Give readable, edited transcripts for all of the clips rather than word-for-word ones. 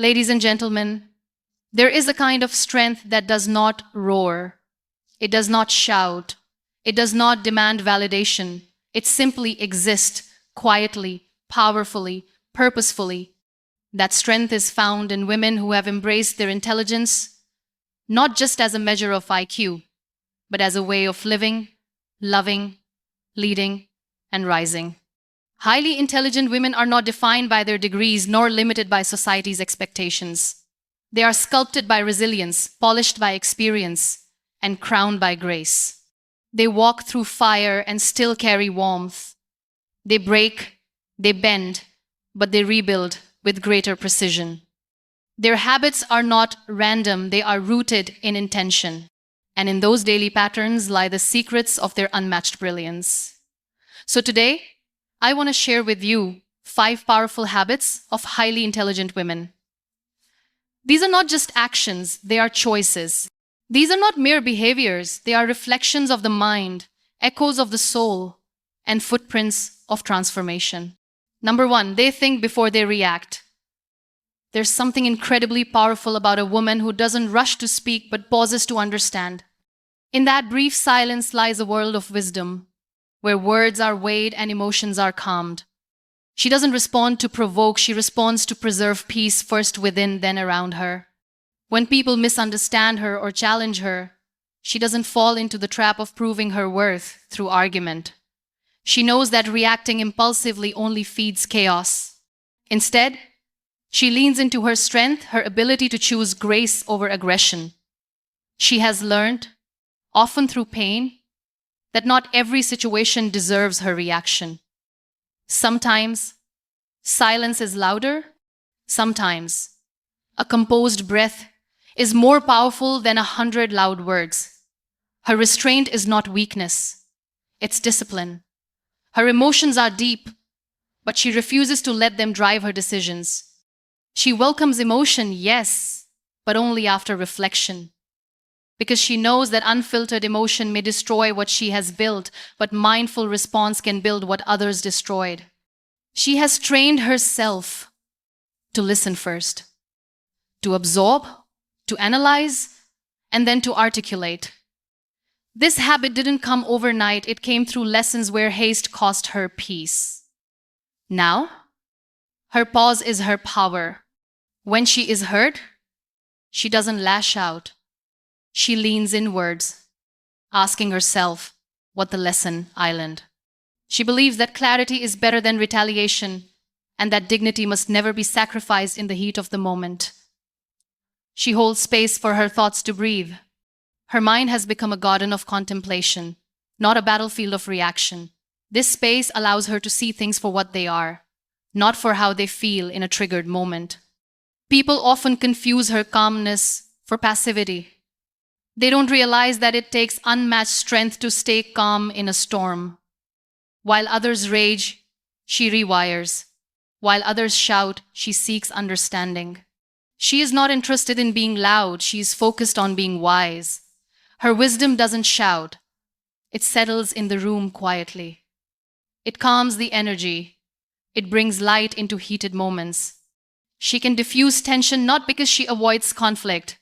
Ladies and gentlemen, there is a kind of strength that does not roar. It does not shout. It does not demand validation. It simply exists quietly, powerfully, purposefully. That strength is found in women who have embraced their intelligence, not just as a measure of IQ, but as a way of living, loving, leading, and rising. Highly intelligent women are not defined by their degrees nor limited by society's expectations. They are sculpted by resilience, polished by experience, and crowned by grace. They walk through fire and still carry warmth. They break, they bend, but they rebuild with greater precision. Their habits are not random, they are rooted in intention. And in those daily patterns lie the secrets of their unmatched brilliance. So today, I want to share with you 5 powerful habits of highly intelligent women. These are not just actions, they are choices. These are not mere behaviors, they are reflections of the mind, echoes of the soul, and footprints of transformation. Number 1, they think before they react. There's something incredibly powerful about a woman who doesn't rush to speak but pauses to understand. In that brief silence lies a world of wisdom, where words are weighed and emotions are calmed. She doesn't respond to provoke, she responds to preserve peace first within, then around her. When people misunderstand her or challenge her, she doesn't fall into the trap of proving her worth through argument. She knows that reacting impulsively only feeds chaos. Instead, she leans into her strength, her ability to choose grace over aggression. She has learned, often through pain, that not every situation deserves her reaction. Sometimes, silence is louder. Sometimes, a composed breath is more powerful than 100 loud words. Her restraint is not weakness, it's discipline. Her emotions are deep, but she refuses to let them drive her decisions. She welcomes emotion, yes, but only after reflection. Because she knows that unfiltered emotion may destroy what she has built, but mindful response can build what others destroyed. She has trained herself to listen first, to absorb, to analyze, and then to articulate. This habit didn't come overnight, it came through lessons where haste cost her peace. Now, her pause is her power. When she is heard, she doesn't lash out. She leans inwards, asking herself, what the lesson I learned. She believes that clarity is better than retaliation, and that dignity must never be sacrificed in the heat of the moment. She holds space for her thoughts to breathe. Her mind has become a garden of contemplation, not a battlefield of reaction. This space allows her to see things for what they are, not for how they feel in a triggered moment. People often confuse her calmness for passivity. They don't realize that it takes unmatched strength to stay calm in a storm. While others rage, she rewires. While others shout, she seeks understanding. She is not interested in being loud, she is focused on being wise. Her wisdom doesn't shout. It settles in the room quietly. It calms the energy. It brings light into heated moments. She can diffuse tension not because she avoids conflict,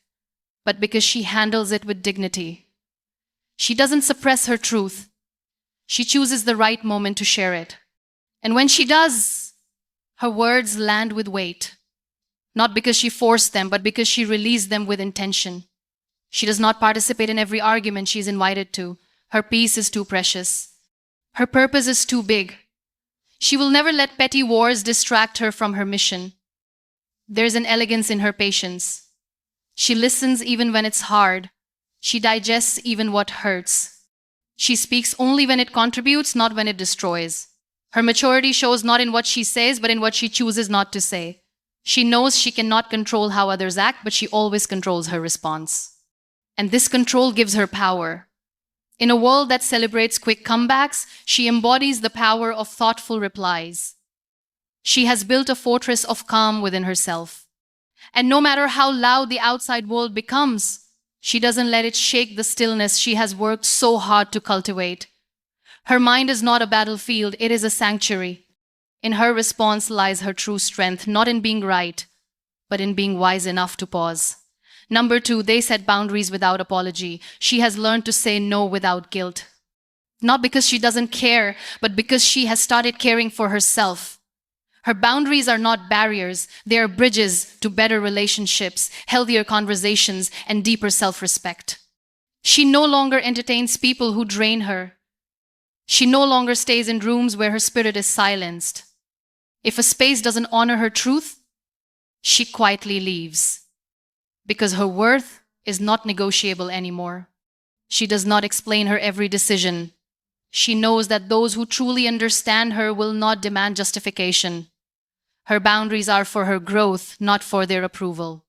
but because she handles it with dignity. She doesn't suppress her truth. She chooses the right moment to share it. And when she does, her words land with weight. Not because she forced them, but because she released them with intention. She does not participate in every argument she is invited to. Her peace is too precious. Her purpose is too big. She will never let petty wars distract her from her mission. There's an elegance in her patience. She listens even when it's hard. She digests even what hurts. She speaks only when it contributes, not when it destroys. Her maturity shows not in what she says, but in what she chooses not to say. She knows she cannot control how others act, but she always controls her response. And this control gives her power. In a world that celebrates quick comebacks, she embodies the power of thoughtful replies. She has built a fortress of calm within herself. And no matter how loud the outside world becomes, she doesn't let it shake the stillness she has worked so hard to cultivate. Her mind is not a battlefield, it is a sanctuary. In her response lies her true strength, not in being right, but in being wise enough to pause. Number two, they set boundaries without apology. She has learned to say no without guilt. Not because she doesn't care, but because she has started caring for herself. Her boundaries are not barriers, they are bridges to better relationships, healthier conversations, and deeper self-respect. She no longer entertains people who drain her. She no longer stays in rooms where her spirit is silenced. If a space doesn't honor her truth, she quietly leaves. Because her worth is not negotiable anymore. She does not explain her every decision. She knows that those who truly understand her will not demand justification. Her boundaries are for her growth, not for their approval.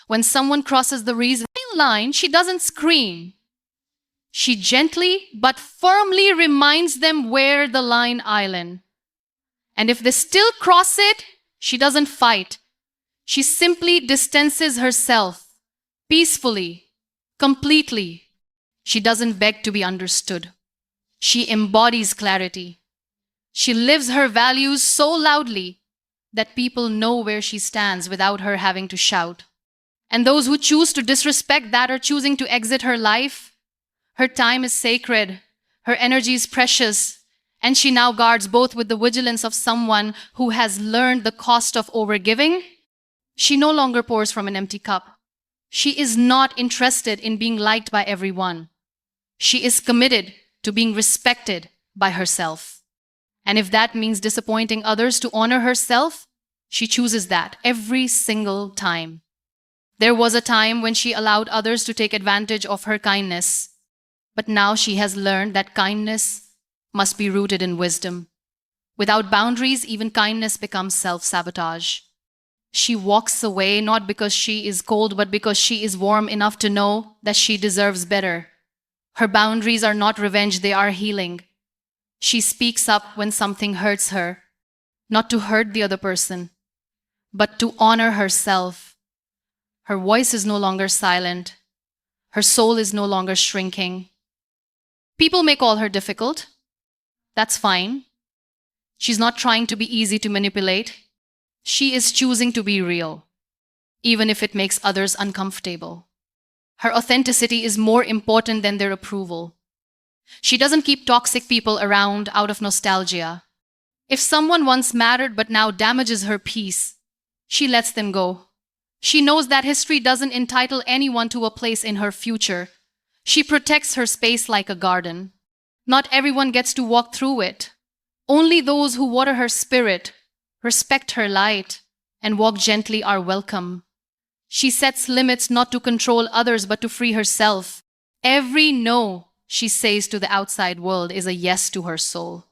When someone crosses the reasoning line, she doesn't scream. She gently but firmly reminds them where the line island. And if they still cross it, she doesn't fight. She simply distances herself, peacefully, completely. She doesn't beg to be understood. She embodies clarity. She lives her values so loudly that people know where she stands without her having to shout. And those who choose to disrespect that are choosing to exit her life. Her time is sacred. Her energy is precious. And she now guards both with the vigilance of someone who has learned the cost of overgiving. She no longer pours from an empty cup. She is not interested in being liked by everyone. She is committed to being respected by herself. And if that means disappointing others to honor herself, she chooses that every single time. There was a time when she allowed others to take advantage of her kindness, but now she has learned that kindness must be rooted in wisdom. Without boundaries, even kindness becomes self-sabotage. She walks away not because she is cold, but because she is warm enough to know that she deserves better. Her boundaries are not revenge, they are healing. She speaks up when something hurts her, not to hurt the other person, but to honor herself. Her voice is no longer silent. Her soul is no longer shrinking. People may call her difficult. That's fine. She's not trying to be easy to manipulate. She is choosing to be real, even if it makes others uncomfortable. Her authenticity is more important than their approval. She doesn't keep toxic people around out of nostalgia. If someone once mattered but now damages her peace, she lets them go. She knows that history doesn't entitle anyone to a place in her future. She protects her space like a garden. Not everyone gets to walk through it. Only those who water her spirit, respect her light, and walk gently are welcome. She sets limits not to control others but to free herself. Every no she says to the outside world is a yes to her soul.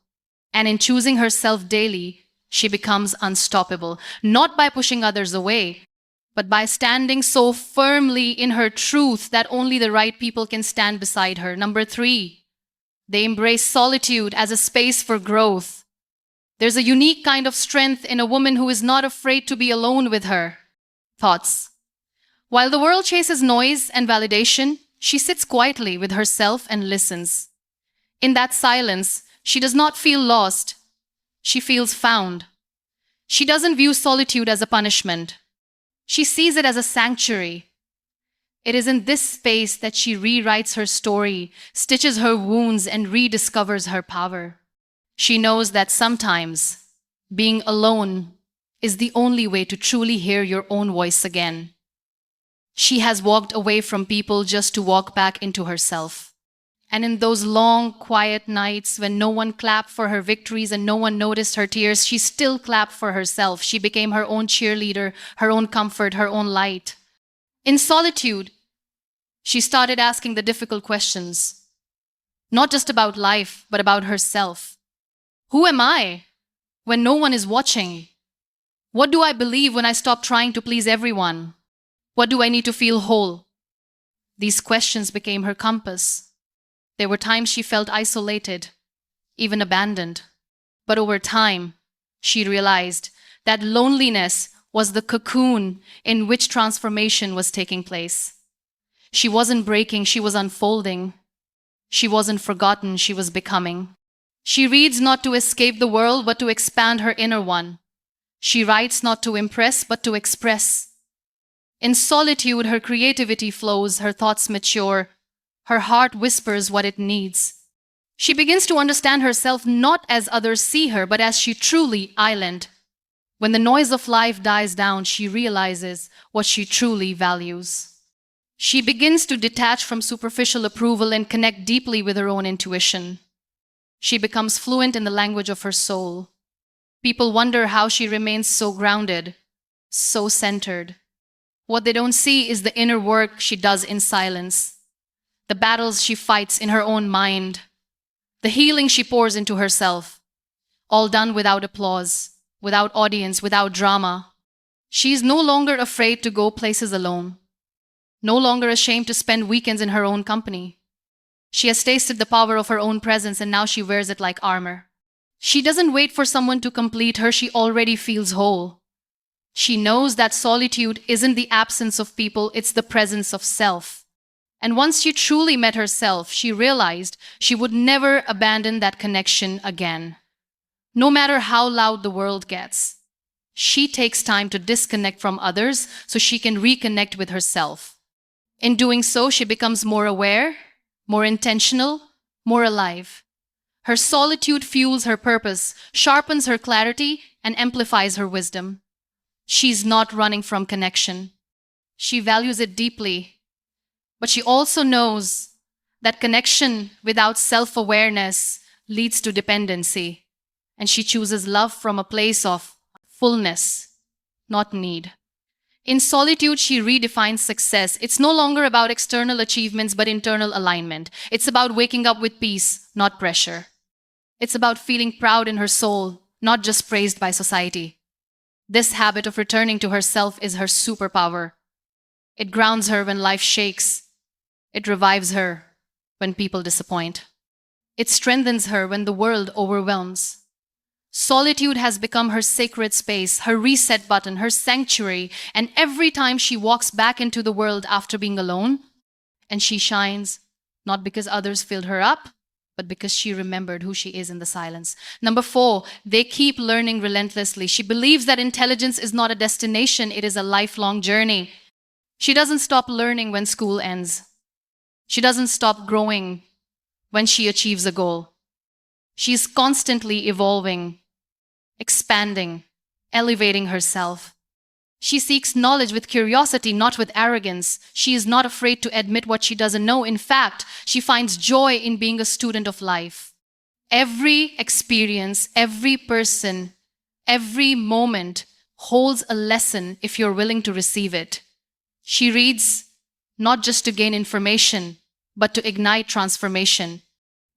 And in choosing herself daily, she becomes unstoppable, not by pushing others away, but by standing so firmly in her truth that only the right people can stand beside her. Number three, they embrace solitude as a space for growth. There's a unique kind of strength in a woman who is not afraid to be alone with her thoughts. While the world chases noise and validation, she sits quietly with herself and listens. In that silence, she does not feel lost. She feels found. She doesn't view solitude as a punishment. She sees it as a sanctuary. It is in this space that she rewrites her story, stitches her wounds, and rediscovers her power. She knows that sometimes being alone is the only way to truly hear your own voice again. She has walked away from people just to walk back into herself. And in those long, quiet nights when no one clapped for her victories and no one noticed her tears, she still clapped for herself. She became her own cheerleader, her own comfort, her own light. In solitude, she started asking the difficult questions, not just about life, but about herself. Who am I when no one is watching? What do I believe when I stop trying to please everyone? What do I need to feel whole? These questions became her compass. There were times she felt isolated, even abandoned. But over time, she realized that loneliness was the cocoon in which transformation was taking place. She wasn't breaking, she was unfolding. She wasn't forgotten, she was becoming. She reads not to escape the world, but to expand her inner one. She writes not to impress, but to express. In solitude, her creativity flows, her thoughts mature, her heart whispers what it needs. She begins to understand herself not as others see her, but as she truly island. When the noise of life dies down, she realizes what she truly values. She begins to detach from superficial approval and connect deeply with her own intuition. She becomes fluent in the language of her soul. People wonder how she remains so grounded, so centered. What they don't see is the inner work she does in silence, the battles she fights in her own mind, the healing she pours into herself, all done without applause, without audience, without drama. She is no longer afraid to go places alone, no longer ashamed to spend weekends in her own company. She has tasted the power of her own presence and now she wears it like armor. She doesn't wait for someone to complete her, she already feels whole. She knows that solitude isn't the absence of people, it's the presence of self. And once she truly met herself, she realized she would never abandon that connection again. No matter how loud the world gets, she takes time to disconnect from others so she can reconnect with herself. In doing so, she becomes more aware, more intentional, more alive. Her solitude fuels her purpose, sharpens her clarity, and amplifies her wisdom. She's not running from connection. She values it deeply. But she also knows that connection without self-awareness leads to dependency. And she chooses love from a place of fullness, not need. In solitude, she redefines success. It's no longer about external achievements, but internal alignment. It's about waking up with peace, not pressure. It's about feeling proud in her soul, not just praised by society. This habit of returning to herself is her superpower. It grounds her when life shakes. It revives her when people disappoint. It strengthens her when the world overwhelms. Solitude has become her sacred space, her reset button, her sanctuary, and every time she walks back into the world after being alone, and she shines, not because others filled her up, but because she remembered who she is in the silence. Number 4, they keep learning relentlessly. She believes that intelligence is not a destination, it is a lifelong journey. She doesn't stop learning when school ends. She doesn't stop growing when she achieves a goal. She is constantly evolving, expanding, elevating herself. She seeks knowledge with curiosity, not with arrogance. She is not afraid to admit what she doesn't know. In fact, she finds joy in being a student of life. Every experience, every person, every moment holds a lesson if you're willing to receive it. She reads not just to gain information, but to ignite transformation.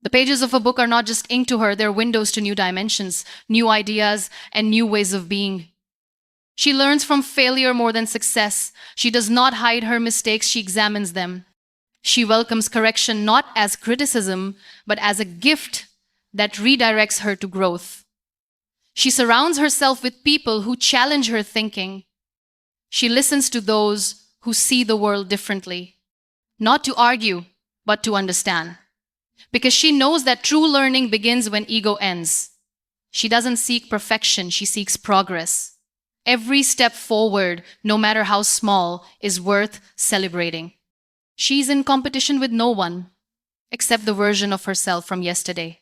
The pages of a book are not just ink to her, they're windows to new dimensions, new ideas, and new ways of being. She learns from failure more than success. She does not hide her mistakes, she examines them. She welcomes correction not as criticism, but as a gift that redirects her to growth. She surrounds herself with people who challenge her thinking. She listens to those who see the world differently, not to argue, but to understand. Because she knows that true learning begins when ego ends. She doesn't seek perfection, she seeks progress. Every step forward, no matter how small, is worth celebrating. She's in competition with no one, except the version of herself from yesterday.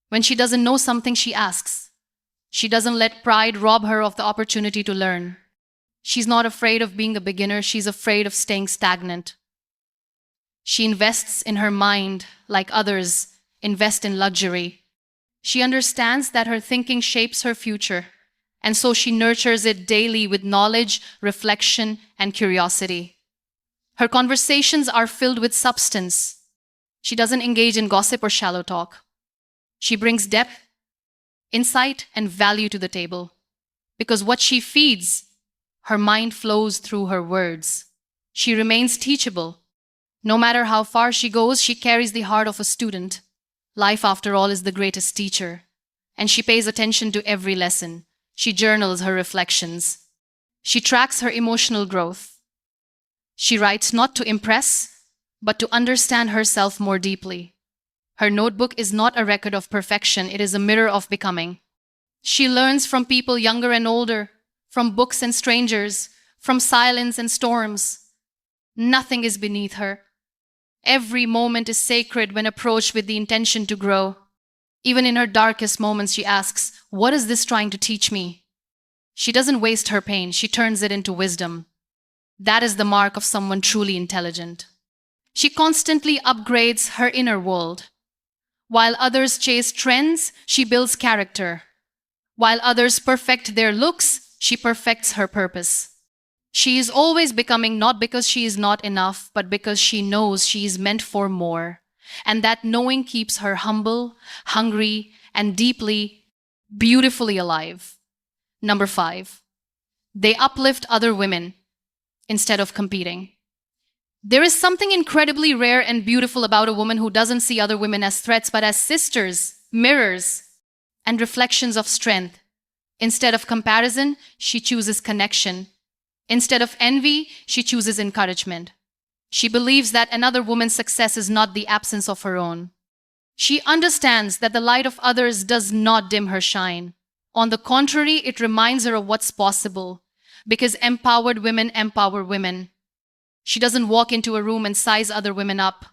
When she doesn't know something, she asks. She doesn't let pride rob her of the opportunity to learn. She's not afraid of being a beginner, she's afraid of staying stagnant. She invests in her mind like others invest in luxury. She understands that her thinking shapes her future, and so she nurtures it daily with knowledge, reflection, and curiosity. Her conversations are filled with substance. She doesn't engage in gossip or shallow talk. She brings depth, insight, and value to the table. Because what she feeds, her mind flows through her words. She remains teachable. No matter how far she goes, she carries the heart of a student. Life, after all, is the greatest teacher. And she pays attention to every lesson. She journals her reflections. She tracks her emotional growth. She writes not to impress, but to understand herself more deeply. Her notebook is not a record of perfection, it is a mirror of becoming. She learns from people younger and older, from books and strangers, from silence and storms. Nothing is beneath her. Every moment is sacred when approached with the intention to grow. Even in her darkest moments, she asks, "What is this trying to teach me?" She doesn't waste her pain, she turns it into wisdom. That is the mark of someone truly intelligent. She constantly upgrades her inner world. While others chase trends, she builds character. While others perfect their looks, she perfects her purpose. She is always becoming, not because she is not enough, but because she knows she is meant for more. And that knowing keeps her humble, hungry, and deeply, beautifully alive. Number 5, they uplift other women instead of competing. There is something incredibly rare and beautiful about a woman who doesn't see other women as threats, but as sisters, mirrors, and reflections of strength. Instead of comparison, she chooses connection. Instead of envy, she chooses encouragement. She believes that another woman's success is not the absence of her own. She understands that the light of others does not dim her shine. On the contrary, it reminds her of what's possible, because empowered women empower women. She doesn't walk into a room and size other women up.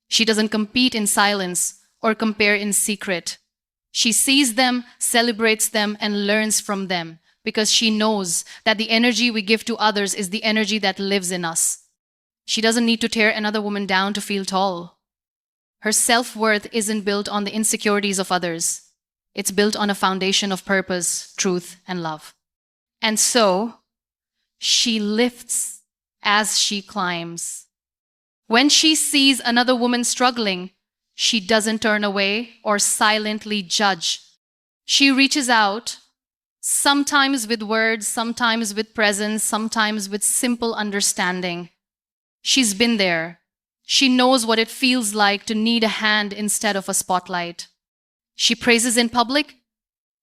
She doesn't compete in silence or compare in secret. She sees them, celebrates them, and learns from them because she knows that the energy we give to others is the energy that lives in us. She doesn't need to tear another woman down to feel tall. Her self-worth isn't built on the insecurities of others. It's built on a foundation of purpose, truth, and love. And so, she lifts as she climbs. When she sees another woman struggling, she doesn't turn away or silently judge. She reaches out, sometimes with words, sometimes with presence, sometimes with simple understanding. She's been there. She knows what it feels like to need a hand instead of a spotlight. She praises in public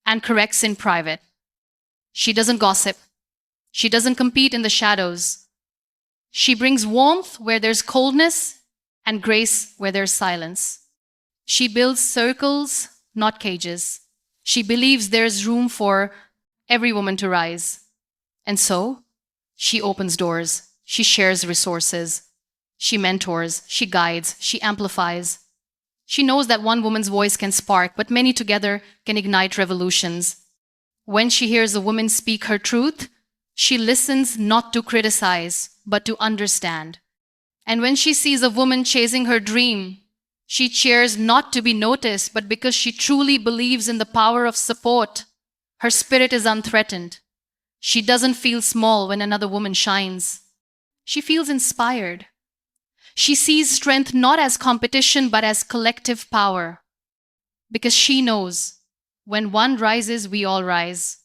and corrects in private. She doesn't gossip. She doesn't compete in the shadows. She brings warmth where there's coldness and grace where there's silence. She builds circles, not cages. She believes there's room for every woman to rise. And so, she opens doors. She shares resources. She mentors. She guides. She amplifies. She knows that one woman's voice can spark, but many together can ignite revolutions. When she hears a woman speak her truth, she listens not to criticize, but to understand. And when she sees a woman chasing her dream, she cheers not to be noticed, but because she truly believes in the power of support. Her spirit is unthreatened. She doesn't feel small when another woman shines. She feels inspired. She sees strength not as competition, but as collective power. Because she knows when one rises, we all rise.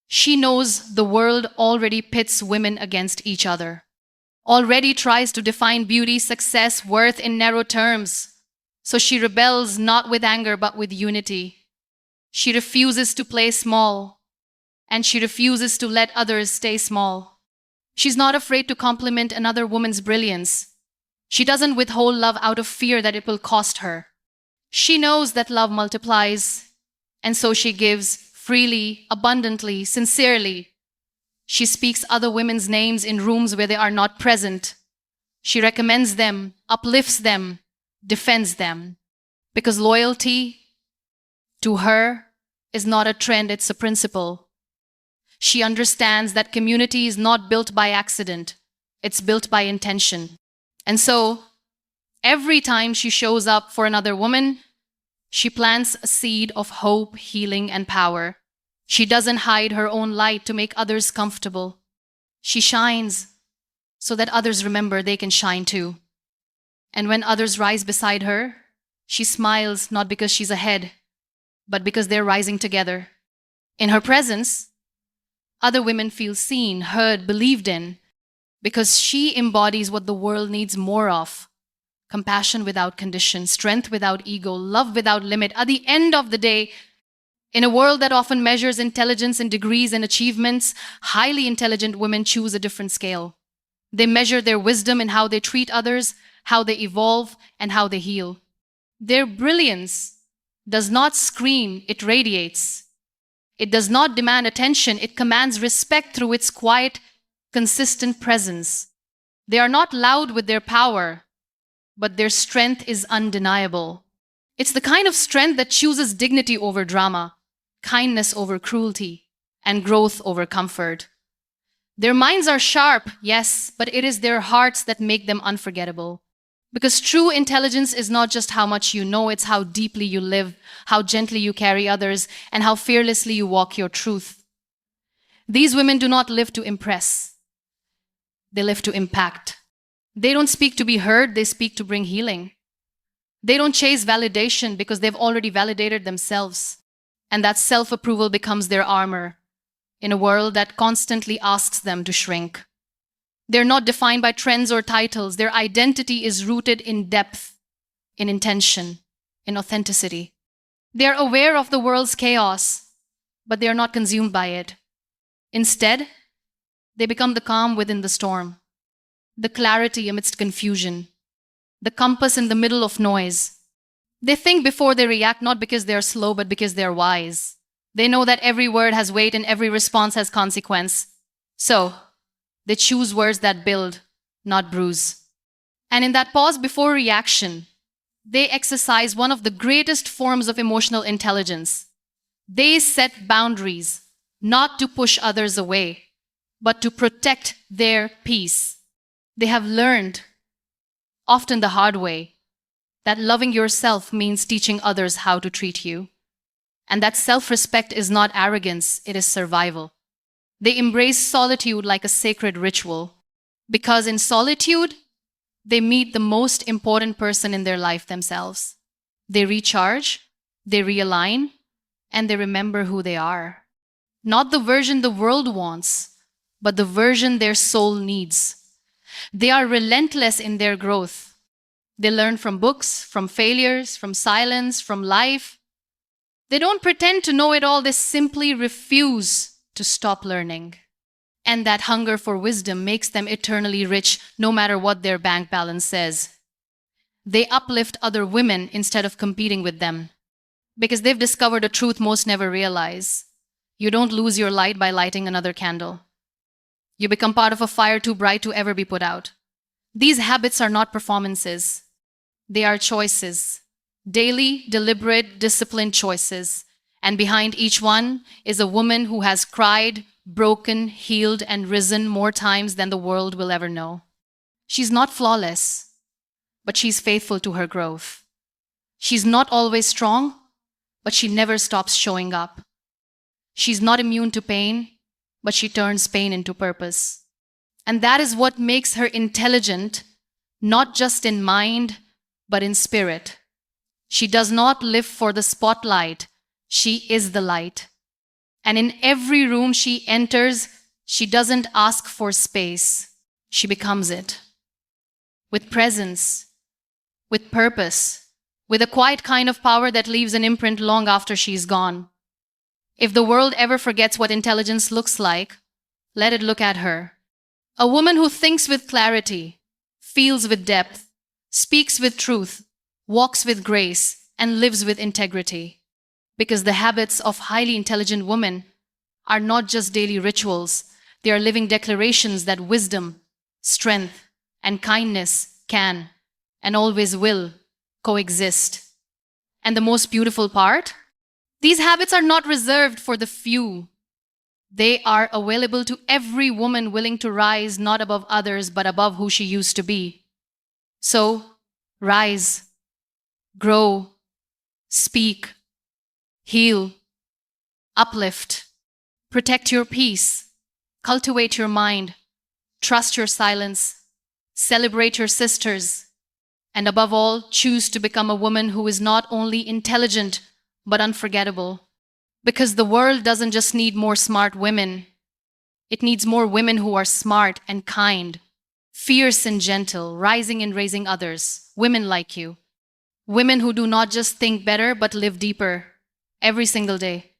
She knows the world already pits women against each other, already tries to define beauty, success, worth in narrow terms. So she rebels not with anger, but with unity. She refuses to play small, and she refuses to let others stay small. She's not afraid to compliment another woman's brilliance. She doesn't withhold love out of fear that it will cost her. She knows that love multiplies, and so she gives freely, abundantly, sincerely. She speaks other women's names in rooms where they are not present. She recommends them, uplifts them, defends them. Because loyalty to her is not a trend, it's a principle. She understands that community is not built by accident, it's built by intention. And so, every time she shows up for another woman, she plants a seed of hope, healing, and power. She doesn't hide her own light to make others comfortable. She shines so that others remember they can shine too. And when others rise beside her, she smiles not because she's ahead, but because they're rising together. In her presence, other women feel seen, heard, believed in, because she embodies what the world needs more of. Compassion without condition, strength without ego, love without limit. At the end of the day, in a world that often measures intelligence in degrees and achievements, highly intelligent women choose a different scale. They measure their wisdom in how they treat others, how they evolve, and how they heal. Their brilliance does not scream, it radiates. It does not demand attention, it commands respect through its quiet, consistent presence. They are not loud with their power, but their strength is undeniable. It's the kind of strength that chooses dignity over drama, kindness over cruelty, and growth over comfort. Their minds are sharp, yes, but it is their hearts that make them unforgettable. Because true intelligence is not just how much you know, it's how deeply you live, how gently you carry others, and how fearlessly you walk your truth. These women do not live to impress, they live to impact. They don't speak to be heard, they speak to bring healing. They don't chase validation because they've already validated themselves. And that self-approval becomes their armor in a world that constantly asks them to shrink. They're not defined by trends or titles. Their identity is rooted in depth, in intention, in authenticity. They are aware of the world's chaos, but they are not consumed by it. Instead, they become the calm within the storm, the clarity amidst confusion, the compass in the middle of noise. They think before they react, not because they are slow, but because they are wise. They know that every word has weight and every response has consequence. So, they choose words that build, not bruise. And in that pause before reaction, they exercise one of the greatest forms of emotional intelligence. They set boundaries, not to push others away, but to protect their peace. They have learned, often the hard way, that loving yourself means teaching others how to treat you. And that self-respect is not arrogance, it is survival. They embrace solitude like a sacred ritual, because in solitude, they meet the most important person in their life themselves. They recharge, they realign, and they remember who they are. Not the version the world wants, but the version their soul needs. They are relentless in their growth. They learn from books, from failures, from silence, from life. They don't pretend to know it all, they simply refuse to stop learning. And that hunger for wisdom makes them eternally rich, no matter what their bank balance says. They uplift other women instead of competing with them, because they've discovered a truth most never realize. You don't lose your light by lighting another candle. You become part of a fire too bright to ever be put out. These habits are not performances. They are choices. Daily, deliberate, disciplined choices. And behind each one is a woman who has cried, broken, healed, and risen more times than the world will ever know. She's not flawless, but she's faithful to her growth. She's not always strong, but she never stops showing up. She's not immune to pain, but she turns pain into purpose. And that is what makes her intelligent, not just in mind, but in spirit. She does not live for the spotlight. She is the light. And in every room she enters, she doesn't ask for space. She becomes it. With presence, with purpose, with a quiet kind of power that leaves an imprint long after she's gone. If the world ever forgets what intelligence looks like, let it look at her. A woman who thinks with clarity, feels with depth, speaks with truth, walks with grace, and lives with integrity. Because the habits of highly intelligent women are not just daily rituals, they are living declarations that wisdom, strength, and kindness can and always will coexist. And the most beautiful part? These habits are not reserved for the few. They are available to every woman willing to rise not above others but above who she used to be. So, rise, grow, speak, heal, uplift, protect your peace, cultivate your mind, trust your silence, celebrate your sisters, and above all, choose to become a woman who is not only intelligent but unforgettable. Because the world doesn't just need more smart women, it needs more women who are smart and kind, fierce and gentle, rising and raising others, women like you. Women who do not just think better but live deeper every single day.